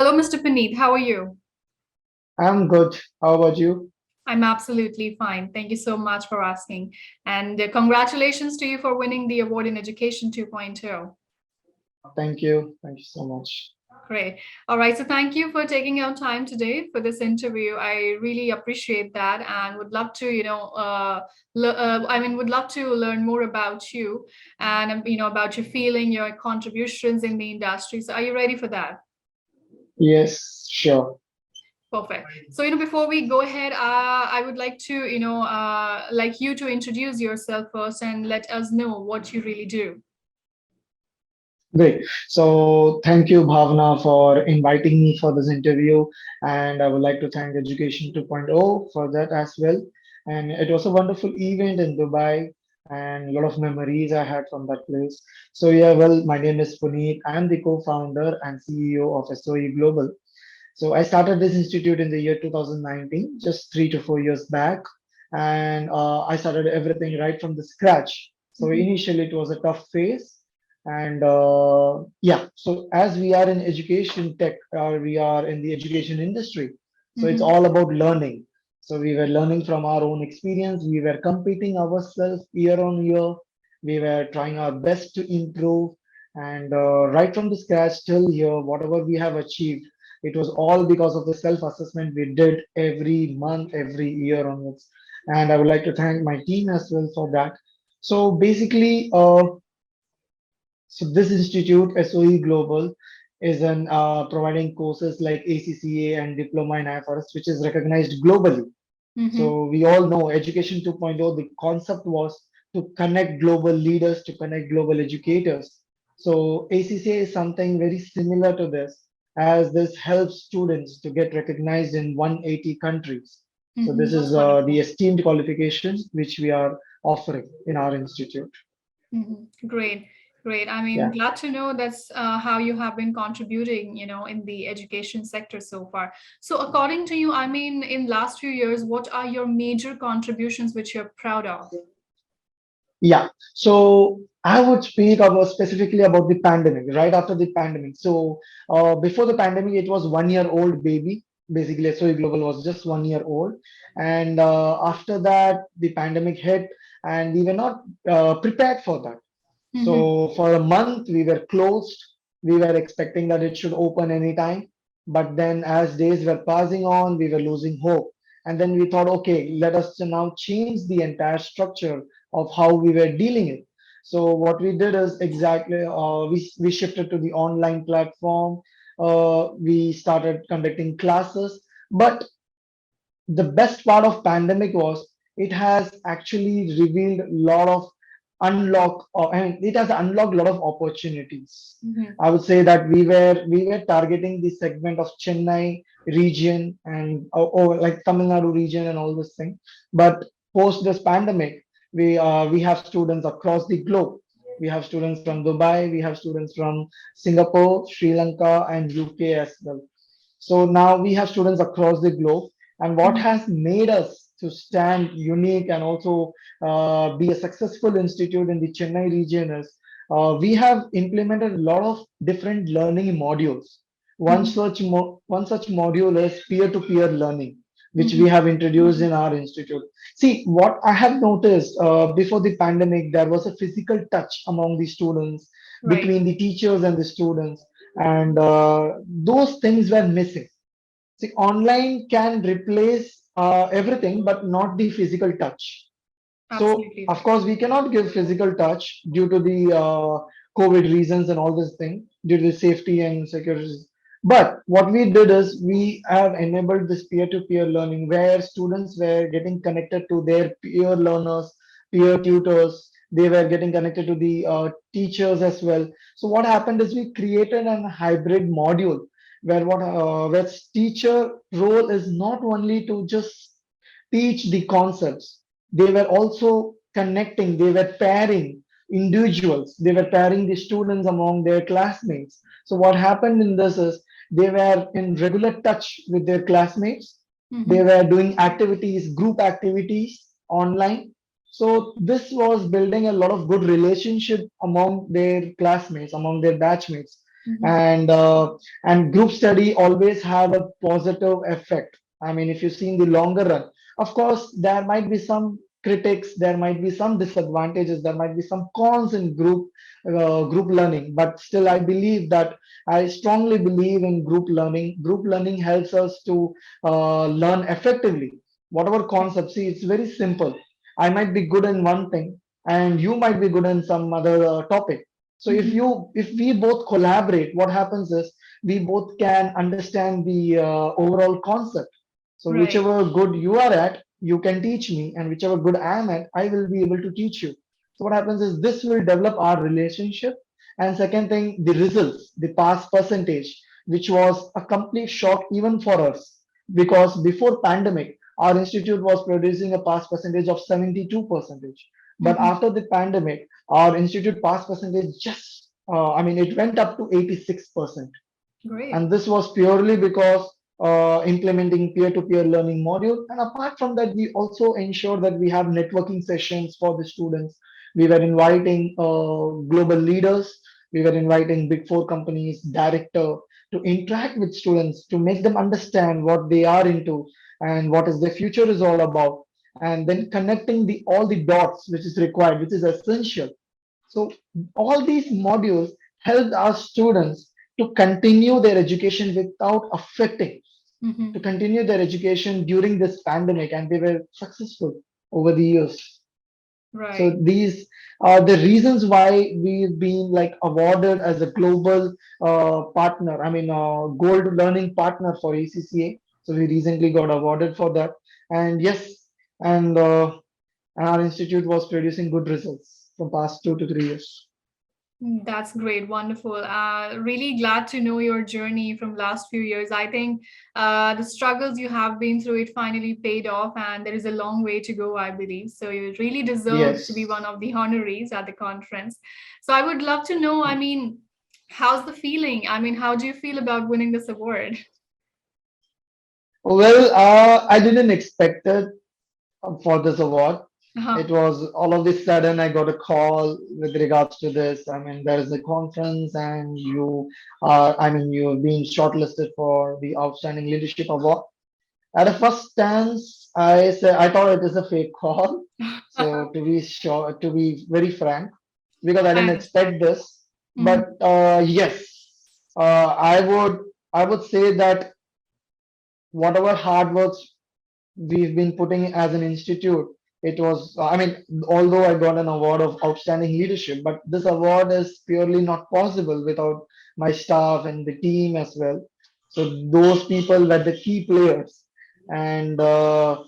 Hello, Mr. Punit. How are you? I'm good. How about you? I'm absolutely fine. Thank you so much for asking. And congratulations to you for winning the award in Education 2.0. Thank you. Thank you so much. Great. All right. So thank you for taking your time today for this interview. I really appreciate that and would love to, would love to learn more about you and, about your feeling, your contributions in the industry. So are you ready for that? Yes, sure. Perfect. So, before we go ahead, I would like to, like you to introduce yourself first and let us know what you really do. Great. So thank you, Bhavna, for inviting me for this interview. And I would like to thank Education 2.0 for that as well. And it was a wonderful event in Dubai and a lot of memories I had from that place. So yeah, well, my name is Puneet. I'm the co-founder and CEO of SOE Global. So I started this institute in the year 2019, just 3 to 4 years back, and I started everything right from the scratch. So Mhm. initially it was a tough phase, and yeah. So as we are in education tech, we are in the education industry. So it's Mhm. all about learning. So we were learning from our own experience. We were competing ourselves year on year. We were trying our best to improve, and right from the scratch till here, whatever we have achieved, it was all because of the self-assessment we did every month, every year onwards. And I would like to thank my team as well for that. So basically, so this institute, SOE Global, is an providing courses like ACCA and Diploma in IFRS, which is recognized globally. Mhm. So we all know Education 2.0, the concept was to connect global leaders, to connect global educators. So ACCA is something very similar to this, as this helps students to get recognized in 180 countries. So Mhm. this is That's the wonderful. esteemed qualification which we are offering in our institute. Mhm. Great. Great. I mean, Yeah. glad to know that's how you have been contributing, in the education sector so far. So, according to you, I mean, in last few years, what are your major contributions which you're proud of? Yeah. So I would speak about specifically about the pandemic, right after the pandemic. So before the pandemic, it was 1 year old baby. Basically, SOE Global was just 1 year old. And after that, the pandemic hit, and we were not prepared for that. Mhm. So for a month, we were closed. We were expecting that it should open anytime. But then, as days were passing on, we were losing hope. And then we thought, okay, let us now change the entire structure of how we were dealing it. So what we did is exactly we shifted to the online platform. We started conducting classes, but the best part of pandemic was it has actually revealed a lot of it has unlocked a lot of opportunities. Mhm. I would say that we were targeting the segment of Chennai region and or like Tamil Nadu region and all this thing. But post this pandemic, we have students across the globe. We have students from Dubai, we have students from Singapore, Sri Lanka, and UK as well. So now we have students across the globe. And what Mhm. has made us to stand unique and also be a successful institute in the Chennai region is we have implemented a lot of different learning modules. Mhm. One such module is peer-to-peer learning, which we Mhm. have introduced in our institute. See, what I have noticed before the pandemic, there was a physical touch among the students, Right. between the teachers and the students, and those things were missing. See, online can replace everything, but not the physical touch. So, Absolutely of right. course, we cannot give physical touch due to the COVID reasons and all this thing, due to the safety and security. But what we did is we have enabled this peer-to-peer learning where students were getting connected to their peer learners, peer tutors. They were getting connected to the teachers as well. So what happened is we created an hybrid module where teacher role is not only to just teach the concepts. They were also connecting, they were pairing individuals, they were pairing the students among their classmates. So, what happened in this is they were in regular touch with their classmates, they Mhm. were doing activities, group activities online. So, this was building a lot of good relationship among their classmates, among their batchmates. Mhm. And group study always have a positive effect. I mean, if you see in the longer run, of course there might be some critics, there might be some disadvantages, there might be some cons in group learning, but still I strongly believe in group learning. Group learning helps us to learn effectively whatever Right. concept. See, it's very simple. I might be good in one thing and you might be good in some other topic. So Mhm. if we both collaborate, what happens is we both can understand the overall concept. So Right. whichever good you are at, you can teach me, and whichever good I am at, I will be able to teach you. So what happens is this will develop our relationship. And second thing, the results, the pass percentage, which was a complete shock even for us, because before pandemic, our institute was producing a pass percentage of 72 percentage. But Mhm. after the pandemic, our institute pass percentage it went up to 86%. Great. And this was purely because implementing peer-to-peer learning module. And apart from that, we also ensure that we have networking sessions for the students. We were inviting global leaders. We were inviting big four companies, director to interact with students, to make them understand what they are into and what is their future is all about. And then connecting the all the dots which is required, which is essential. So all these modules help our students to continue their education without affecting, to Mhm. continue their education during this pandemic, and they were successful over the years. So Right. these are the reasons why we've been like awarded as a global partner. Gold learning partner for ACCA. So we recently got awarded for that. And yes, and our institute was producing good results from past 2 to 3 years. That's great, wonderful. Really glad to know your journey from last few years. I think the struggles you have been through, it finally paid off, and there is a long way to go, I believe. So you really deserve to be Yes. one of the honorees at the conference. So I would love to know, I mean, how's the feeling? I mean, how do you feel about winning this award? Well, I didn't expect it for this award. Uh-huh. It was all of a sudden I got a call with regards to this. I mean, there is a conference and you've been shortlisted for the Outstanding Leadership Award. At a first glance, I thought it is a fake call. So to be very frank, because I I didn't understand. expect this. Mhm. But yes, uh, I would I would say that whatever hard work we've been putting as an institute, it was although I got an award of outstanding leadership, but this award is purely not possible without my staff and the team as well. So those people were the key players. And uh,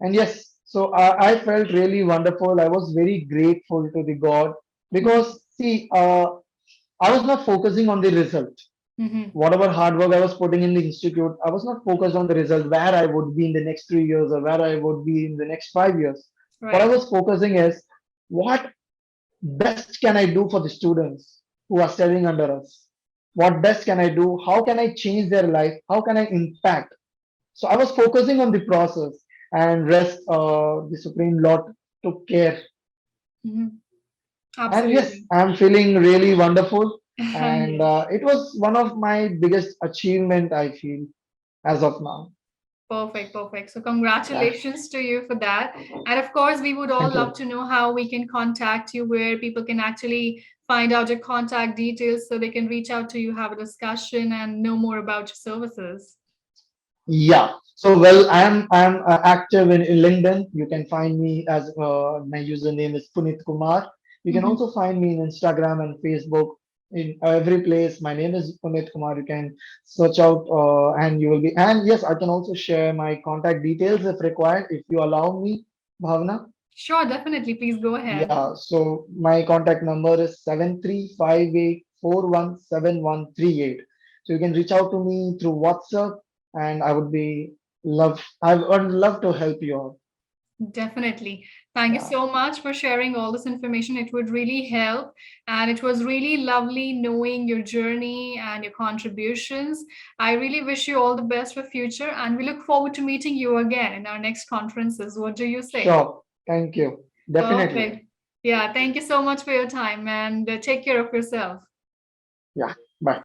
and yes, so I felt really wonderful. I was very grateful to the god, Mhm. because see, I was not focusing on the result. Mhm. Whatever hard work I was putting in the institute, I was not focused on the result, where I would be in the next 3 years or where I would be in the next 5 years. What I Right. was focusing is what best can I do for the students who are studying under us? What best can I do? How can I change their life? How can I impact? So I was focusing on the process, and rest, the Supreme Lord took care. Mhm. And yes, Absolutely. I'm feeling really wonderful. And Yes. it was one of my biggest achievement, I feel, as of now. Perfect, perfect. So, Yeah, congratulations to you for that. And of course, we would all thank love you. to know how we can contact you, where people can actually find out your contact details so they can reach out to you, have a discussion, and know more about your services. Yeah. So well, I'm active in LinkedIn. You can find me as my username is Punit Kumar. You can Mhm. also find me in Instagram and Facebook. In every place, my name is Punit Kumar. You can search out and you will be. And yes, I can also share my contact details if required, if you allow me, Bhavna. Sure, definitely. Please go ahead. Yeah. So my contact number is 7358417138. So you can reach out to me through WhatsApp, and I would love to help you out. Definitely. Thank you Yeah, so much for sharing all this information. It would really help. And it was really lovely knowing your journey and your contributions. I really wish you all the best for future and we look forward to meeting you again in our next conferences. What do you say? sure. Thank you. Definitely. Perfect. Yeah, thank you so much for your time and take care of yourself. Yeah. Bye.